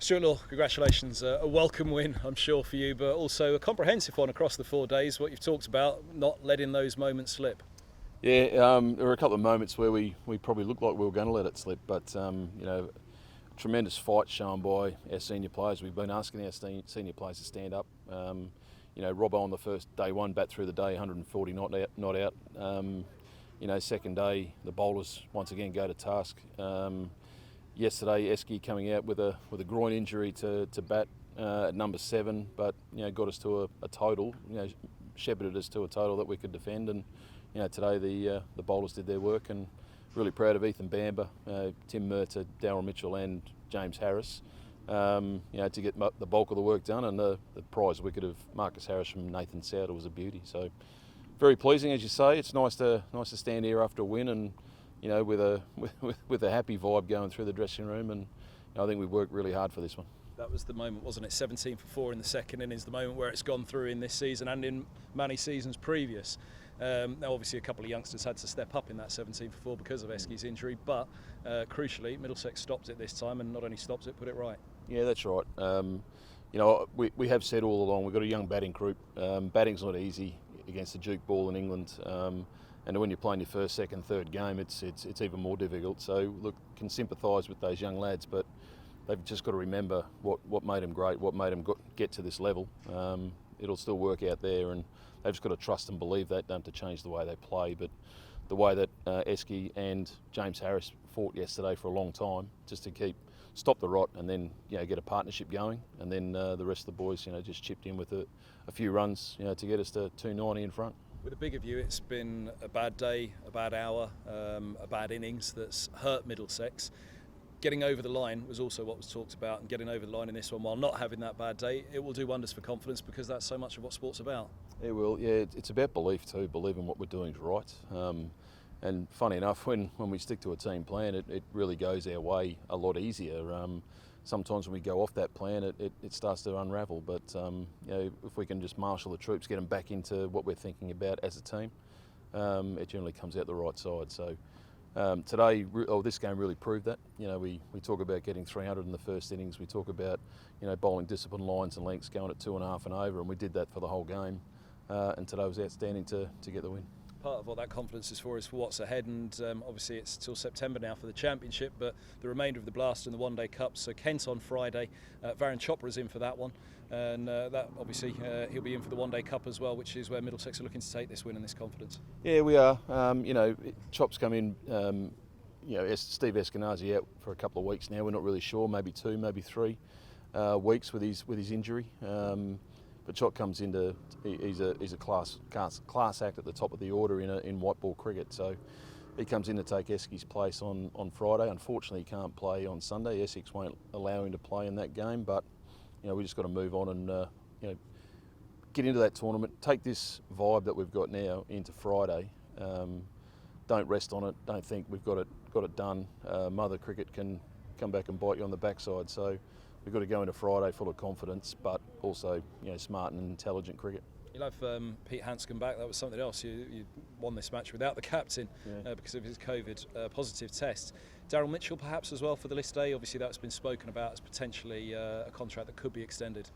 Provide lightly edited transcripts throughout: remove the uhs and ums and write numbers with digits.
Stuart Law, congratulations. A welcome win, I'm sure, for you, but also a comprehensive one across the 4 days. What you've talked about, not letting those moments slip. Yeah, there were a couple of moments where we probably looked like we were going to let it slip, but tremendous fight shown by our senior players. We've been asking our senior players to stand up. Robbo on the first day one, bat through the day, 140 not out. Second day, the bowlers once again go to task. Yesterday, Esky coming out with a groin injury to bat at number 7, but got us to a total. Shepherded us to a total that we could defend, and today the bowlers did their work, and really proud of Ethan Bamber, Tim Murtagh, Daryl Mitchell, and James Harris. To get the bulk of the work done, and the prize wicket of Marcus Harris from Nathan Souter was a beauty. So very pleasing, as you say. It's nice to stand here after a win, and with a happy vibe going through the dressing room, and I think we worked really hard for this one. That was the moment, wasn't it? 17 for 4 in the second innings, the moment where it's gone through in this season and in many seasons previous. Now, obviously, a couple of youngsters had to step up in that 17 for 4 because of Esky's injury, but crucially, Middlesex stopped it this time, and not only stopped it, put it right. Yeah, that's right. We have said all along we've got a young batting group. Batting's not easy against the Duke ball in England, and when you're playing your first, second, third game, it's even more difficult. So look, can sympathise with those young lads, but they've just got to remember what made them great, what made them get to this level. It'll still work out there, and they've just got to trust and believe that. Don't have to change the way they play, but the way that Esky and James Harris fought yesterday for a long time, just to stop the rot, and then get a partnership going, and then the rest of the boys just chipped in with a few runs to get us to 290 in front. With a bigger view, it's been a bad day, a bad hour, a bad innings that's hurt Middlesex. Getting over the line was also what was talked about, and getting over the line in this one while not having that bad day, it will do wonders for confidence, because that's so much of what sport's about. It will, yeah. It's about belief too, believing what we're doing is right. And funny enough, when we stick to a team plan, it really goes our way a lot easier. Sometimes when we go off that plan, it starts to unravel. But if we can just marshal the troops, get them back into what we're thinking about as a team, it generally comes out the right side. So this game really proved that. We talk about getting 300 in the first innings. We talk about bowling discipline, lines and lengths, going at 2.5 and over, and we did that for the whole game. And today was outstanding to get the win. Part of what that confidence is for what's ahead, and obviously it's till September now for the championship, but the remainder of the blast and the one-day cup. So Kent on Friday, Varun Chopra's in for that one, and that obviously he'll be in for the one-day cup as well, which is where Middlesex are looking to take this win and this confidence. Yeah, we are. Chop's come in. Steve Eskenazi out for a couple of weeks now. We're not really sure. Maybe 2, maybe 3 weeks with his injury. But Chop comes into, he's a class act at the top of the order in white ball cricket. So he comes in to take Esky's place on Friday. Unfortunately, he can't play on Sunday. Essex won't allow him to play in that game. But we just got to move on and get into that tournament. Take this vibe that we've got now into Friday. Don't rest on it. Don't think we've got it done. Mother cricket can come back and bite you on the backside. So we've got to go into Friday full of confidence, but also smart and intelligent cricket. You'll have Pete Hanscom back. That was something else. You won this match without the captain because of his COVID positive test. Daryl Mitchell perhaps as well for the list day. Obviously that's been spoken about as potentially a contract that could be extended.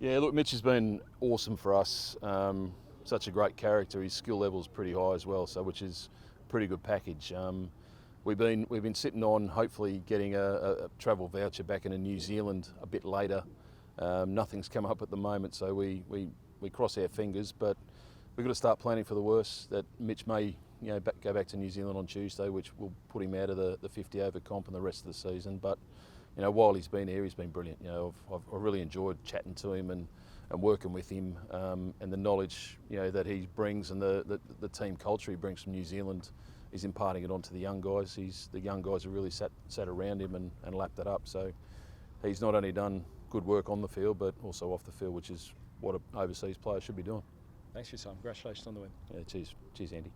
Yeah, look, Mitch has been awesome for us. Such a great character. His skill level is pretty high as well, so which is a pretty good package. We've been sitting on hopefully getting a travel voucher back into New Zealand a bit later. Nothing's come up at the moment, so we cross our fingers, but we've got to start planning for the worst, that Mitch may go back to New Zealand on Tuesday, which will put him out of the 50 over comp and the rest of the season. But while he's been here, he's been brilliant. I've really enjoyed chatting to him and working with him, and the knowledge that he brings, and the team culture he brings from New Zealand. He's imparting it onto the young guys. The young guys have really sat around him and lapped it up. So he's not only done good work on the field, but also off the field, which is what an overseas player should be doing. Thanks for your time. Congratulations on the win. Yeah, cheers, Andy.